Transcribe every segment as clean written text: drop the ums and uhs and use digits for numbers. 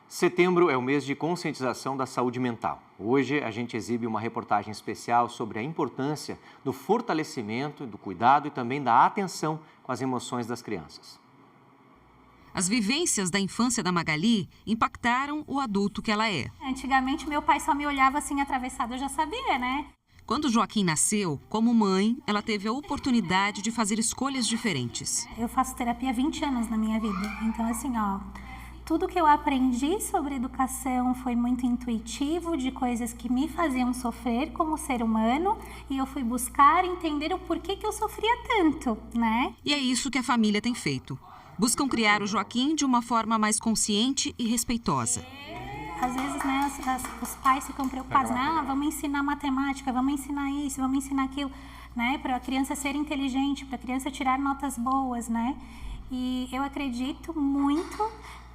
Setembro é o mês de conscientização da saúde mental. Hoje a gente exibe uma reportagem especial sobre a importância do fortalecimento, do cuidado e também da atenção com as emoções das crianças. As vivências da infância da Magali impactaram o adulto que ela é. Antigamente meu pai só me olhava assim atravessado, eu já sabia, né? Quando Joaquim nasceu, como mãe, ela teve a oportunidade de fazer escolhas diferentes. Eu faço terapia há 20 anos na minha vida, então assim, tudo que eu aprendi sobre educação foi muito intuitivo, de coisas que me faziam sofrer como ser humano, e eu fui buscar entender o porquê que eu sofria tanto, né? E é isso que a família tem feito. Buscam criar o Joaquim de uma forma mais consciente e respeitosa. Às vezes, né, os pais ficam preocupados, vamos ensinar matemática, vamos ensinar isso, vamos ensinar aquilo, né, para a criança ser inteligente, para a criança tirar notas boas, né? E eu acredito muito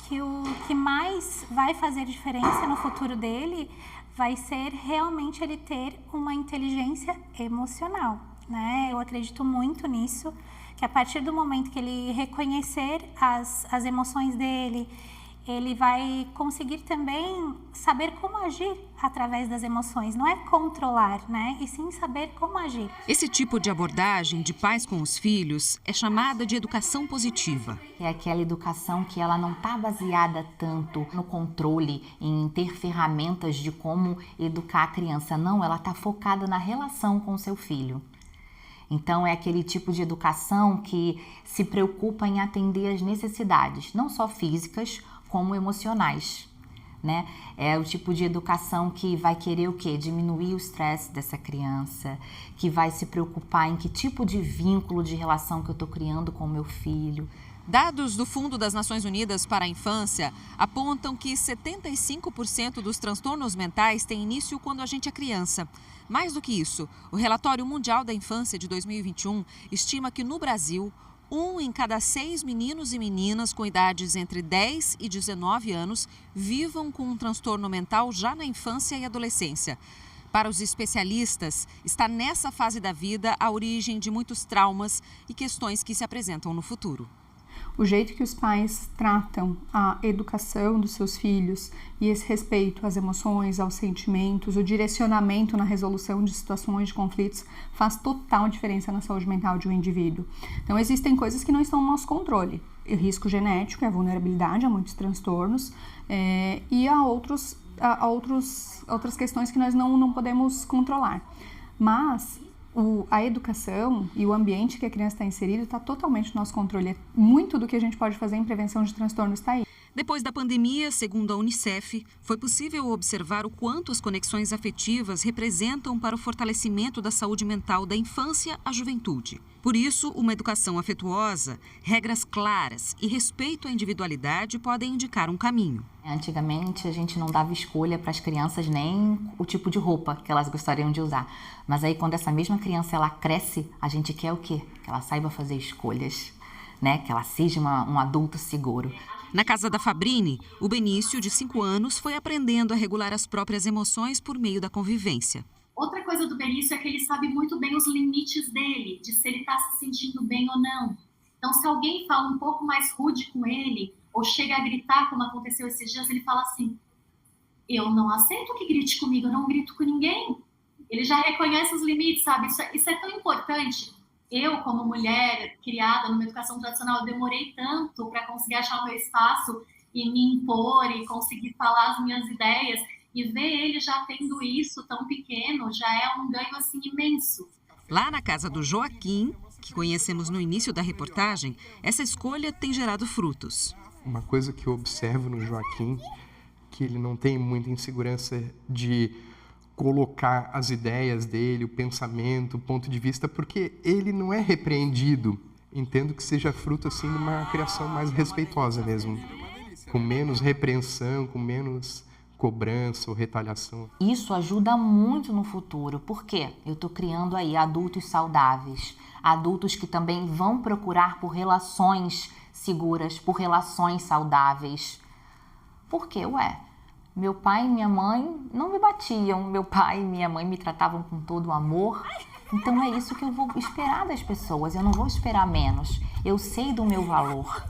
que o que mais vai fazer diferença no futuro dele vai ser realmente ele ter uma inteligência emocional, né? Eu acredito muito nisso, que a partir do momento que ele reconhecer as emoções dele, ele vai conseguir também saber como agir através das emoções. Não é controlar, né? E sim saber como agir. Esse tipo de abordagem de pais com os filhos é chamada de educação positiva. É aquela educação que ela não está baseada tanto no controle, em ter ferramentas de como educar a criança. Não, ela está focada na relação com o seu filho. Então, é aquele tipo de educação que se preocupa em atender as necessidades, não só físicas, como emocionais, né? É o tipo de educação que vai querer o quê? Diminuir o estresse dessa criança, que vai se preocupar em que tipo de vínculo de relação que eu estou criando com o meu filho. Dados do Fundo das Nações Unidas para a Infância apontam que 75% dos transtornos mentais têm início quando a gente é criança. Mais do que isso, o Relatório Mundial da Infância de 2021 estima que no Brasil, 1 em cada 6 meninos e meninas com idades entre 10 e 19 anos vivam com um transtorno mental já na infância e adolescência. Para os especialistas, está nessa fase da vida a origem de muitos traumas e questões que se apresentam no futuro. O jeito que os pais tratam a educação dos seus filhos e esse respeito às emoções, aos sentimentos, o direcionamento na resolução de situações de conflitos faz total diferença na saúde mental de um indivíduo. Então, existem coisas que não estão no nosso controle. O risco genético, a vulnerabilidade a muitos transtornos e a outras questões que nós não podemos controlar. Mas a educação e o ambiente que a criança está inserida está totalmente no nosso controle. Muito do que a gente pode fazer em prevenção de transtornos está aí. Depois da pandemia, segundo a Unicef, foi possível observar o quanto as conexões afetivas representam para o fortalecimento da saúde mental da infância à juventude. Por isso, uma educação afetuosa, regras claras e respeito à individualidade podem indicar um caminho. Antigamente, a gente não dava escolha para as crianças nem o tipo de roupa que elas gostariam de usar. Mas aí, quando essa mesma criança ela cresce, a gente quer o quê? Que ela saiba fazer escolhas, né? Que ela seja um adulto seguro. Na casa da Fabrini, o Benício, de 5 anos, foi aprendendo a regular as próprias emoções por meio da convivência. Outra coisa do Benício é que ele sabe muito bem os limites dele, de se ele está se sentindo bem ou não. Então, se alguém fala um pouco mais rude com ele, ou chega a gritar, como aconteceu esses dias, ele fala assim: eu não aceito que grite comigo, eu não grito com ninguém. Ele já reconhece os limites, sabe? Isso é tão importante. Eu, como mulher criada numa educação tradicional, eu demorei tanto para conseguir achar o meu espaço e me impor e conseguir falar as minhas ideias. E ver ele já tendo isso tão pequeno já é um ganho assim imenso. Lá na casa do Joaquim, que conhecemos no início da reportagem, essa escolha tem gerado frutos. Uma coisa que eu observo no Joaquim, que ele não tem muita insegurança de colocar as ideias dele, o pensamento, o ponto de vista, porque ele não é repreendido. Entendo que seja fruto assim de uma criação mais respeitosa mesmo, com menos repreensão, com menos cobrança ou retaliação. Isso ajuda muito no futuro, porque eu estou criando aí adultos saudáveis, adultos que também vão procurar por relações seguras, por relações saudáveis. Por quê? Meu pai e minha mãe não me batiam, meu pai e minha mãe me tratavam com todo o amor. Então é isso que eu vou esperar das pessoas, eu não vou esperar menos. Eu sei do meu valor.